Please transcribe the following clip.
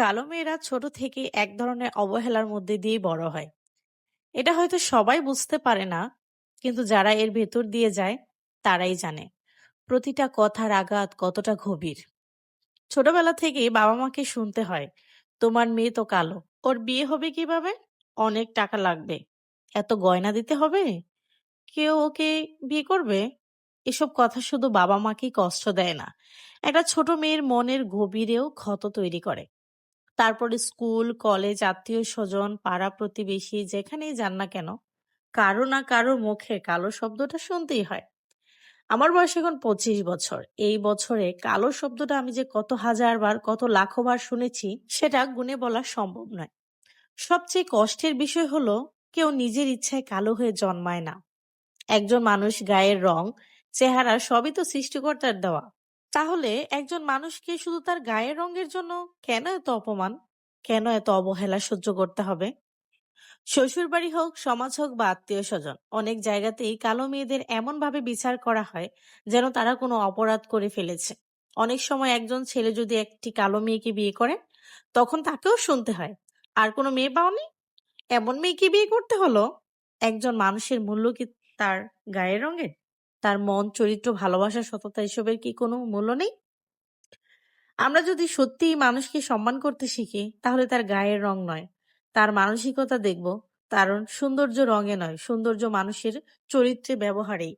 কালো মেয়েরা ছোট থেকে এক ধরনের অবহেলার মধ্যে দিয়ে বড় হয়। এটা হয়তো সবাই বুঝতে পারে না, কিন্তু যারা এর ভেতর দিয়ে যায় তারাই জানে প্রতিটা কথার আঘাত কতটা গভীর। ছোটবেলা থেকেই বাবা মাকে শুনতে হয়, তোমার মেয়ে তো কালো, ওর বিয়ে হবে কিভাবে, অনেক টাকা লাগবে, এত গয়না দিতে হবে, কেউ ওকে বিয়ে করবে। এসব কথা শুধু বাবা মাকেই কষ্ট দেয় না, একটা ছোট মেয়ের মনের গভীরেও ক্ষত তৈরি করে। তারপরে স্কুল, কলেজ, আত্মীয়স্বজন, পাড়া-প্রতিবেশী যেখানেই যান না কেন, কারো না কারো মুখে কালো শব্দটা শুনতেই হয়। আমার বয়স এখন 25 বছর। এই বছরে কালো শব্দটা আমি যে কত হাজার বার, কত লাখো বার শুনেছি, সেটা গুণে বলা সম্ভব নয়। সবচেয়ে কষ্টের বিষয় হলো, কেউ নিজের ইচ্ছায় কালো হয়ে জন্মায় না। একজন মানুষ গায়ের রং, চেহারা সবই তো সৃষ্টিকর্তার দেওয়া। তাহলে একজন মানুষকে শুধু তার গায়ের রঙের জন্য কেন এত অপমান, কেন এত অবহেলা সহ্য করতে হবে? শ্বশুরবাড়ি হোক, সমাজ হোক বা আত্মীয় স্বজন, অনেক জায়গাতেই কালো মেয়েদের এমন ভাবে বিচার করা হয় যেন তারা কোনো অপরাধ করে ফেলেছে। অনেক সময় একজন ছেলে যদি একটি কালো মেয়েকে বিয়ে করে, তখন তাকেও শুনতে হয়, আর কোনো মেয়ে পাওনি, এমন মেয়েকে বিয়ে করতে হলো। একজন মানুষের মূল্য কি তার গায়ের রঙের, তার মন, চরিত্র, ভালোবাসা, সততা এসবের কি কোনো মূল্য নেই? আমরা যদি সত্যিই মানুষকে সম্মান করতে শিখি, তাহলে তার গায়ের রং নয়, তার মানসিকতা দেখব। কারণ সৌন্দর্য রঙে নয়, সৌন্দর্য মানুষের চরিত্রে, ব্যবহারেই।